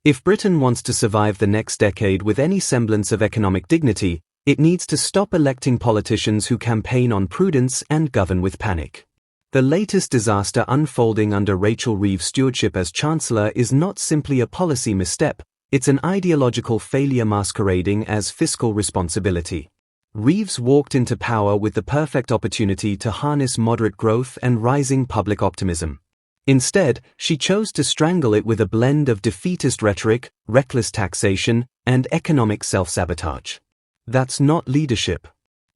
If Britain wants to survive the next decade with any semblance of economic dignity, it needs to stop electing politicians who campaign on prudence and govern with panic. The latest disaster unfolding under Rachel Reeves' stewardship as Chancellor is not simply a policy misstep, it's an ideological failure masquerading as fiscal responsibility. Reeves walked into power with the perfect opportunity to harness moderate growth and rising public optimism. Instead, she chose to strangle it with a blend of defeatist rhetoric, reckless taxation, and economic self-sabotage. That's not leadership.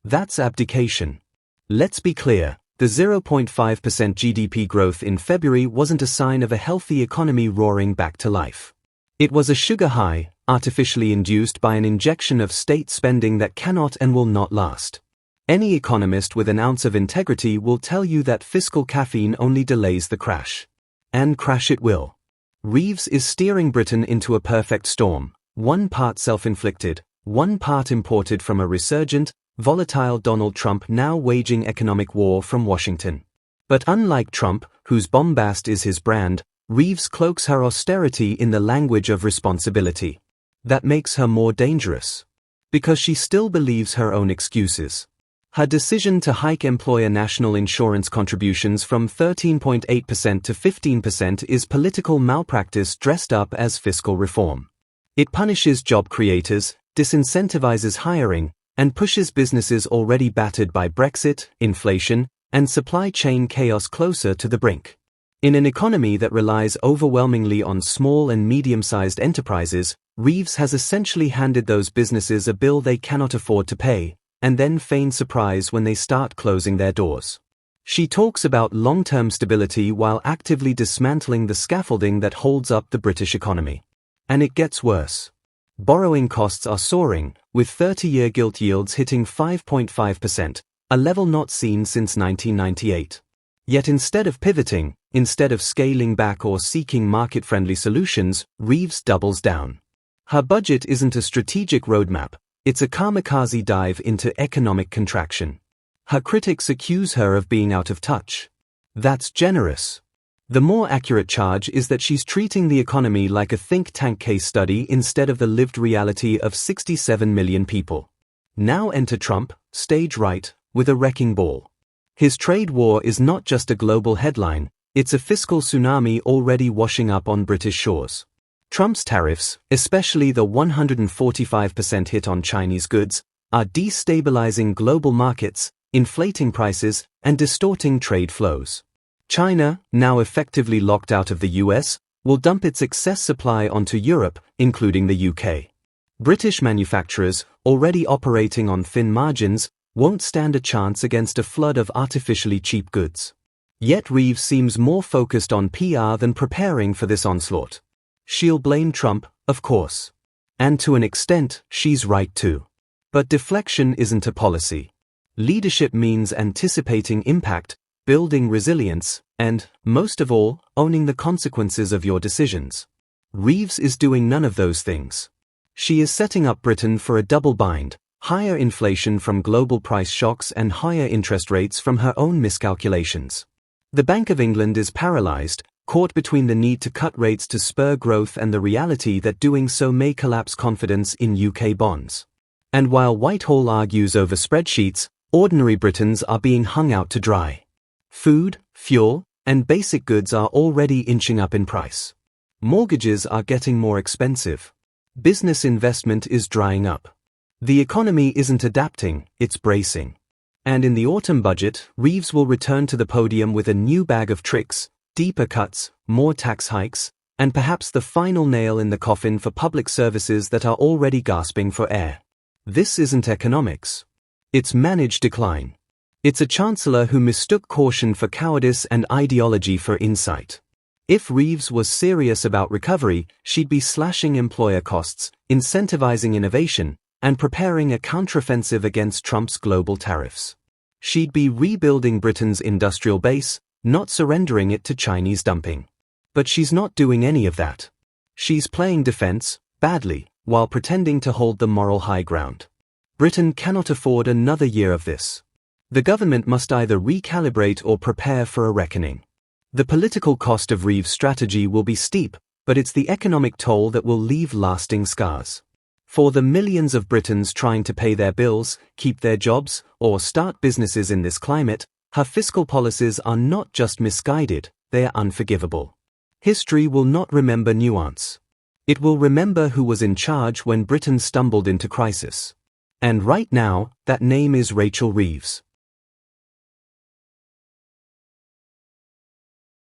That's abdication. Let's be clear, the 0.5% GDP growth in February wasn't a sign of a healthy economy roaring back to life. It was a sugar high, artificially induced by an injection of state spending that cannot and will not last. Any economist with an ounce of integrity will tell you that fiscal caffeine only delays the crash. And crash it will. Reeves is steering Britain into a perfect storm, one part self-inflicted, one part imported from a resurgent, volatile Donald Trump now waging economic war from Washington. But unlike Trump, whose bombast is his brand, Reeves cloaks her austerity in the language of responsibility. That makes her more dangerous. Because she still believes her own excuses. Her decision to hike employer national insurance contributions from 13.8% to 15% is political malpractice dressed up as fiscal reform. It punishes job creators, disincentivizes hiring, and pushes businesses already battered by Brexit, inflation, and supply chain chaos closer to the brink. In an economy that relies overwhelmingly on small and medium-sized enterprises, Reeves has essentially handed those businesses a bill they cannot afford to pay, and then feign surprise when they start closing their doors. She talks about long-term stability while actively dismantling the scaffolding that holds up the British economy. And it gets worse. Borrowing costs are soaring, with 30-year gilt yields hitting 5.5%, a level not seen since 1998. Yet instead of pivoting, instead of scaling back or seeking market-friendly solutions, Reeves doubles down. Her budget isn't a strategic roadmap, it's a kamikaze dive into economic contraction. Her critics accuse her of being out of touch. That's generous. The more accurate charge is that she's treating the economy like a think tank case study instead of the lived reality of 67 million people. Now enter Trump, stage right, with a wrecking ball. His trade war is not just a global headline, it's a fiscal tsunami already washing up on British shores. Trump's tariffs, especially the 145% hit on Chinese goods, are destabilizing global markets, inflating prices, and distorting trade flows. China, now effectively locked out of the US, will dump its excess supply onto Europe, including the UK. British manufacturers, already operating on thin margins, won't stand a chance against a flood of artificially cheap goods. Yet Reeves seems more focused on PR than preparing for this onslaught. She'll blame Trump, of course. And to an extent, she's right too. But deflection isn't a policy. Leadership means anticipating impact, building resilience, and, most of all, owning the consequences of your decisions. Reeves is doing none of those things. She is setting up Britain for a double bind, higher inflation from global price shocks and higher interest rates from her own miscalculations. The Bank of England is paralyzed, caught between the need to cut rates to spur growth and the reality that doing so may collapse confidence in UK bonds. And while Whitehall argues over spreadsheets, ordinary Britons are being hung out to dry. Food, fuel, and basic goods are already inching up in price. Mortgages are getting more expensive. Business investment is drying up. The economy isn't adapting, it's bracing. And in the autumn budget, Reeves will return to the podium with a new bag of tricks, deeper cuts, more tax hikes, and perhaps the final nail in the coffin for public services that are already gasping for air. This isn't economics. It's managed decline. It's a chancellor who mistook caution for cowardice and ideology for insight. If Reeves was serious about recovery, she'd be slashing employer costs, incentivizing innovation, and preparing a counteroffensive against Trump's global tariffs. She'd be rebuilding Britain's industrial base, not surrendering it to Chinese dumping. But she's not doing any of that. She's playing defense, badly, while pretending to hold the moral high ground. Britain cannot afford another year of this. The government must either recalibrate or prepare for a reckoning. The political cost of Reeves' strategy will be steep, but it's the economic toll that will leave lasting scars. For the millions of Britons trying to pay their bills, keep their jobs, or start businesses in this climate, her fiscal policies are not just misguided, they are unforgivable. History will not remember nuance. It will remember who was in charge when Britain stumbled into crisis. And right now, that name is Rachel Reeves.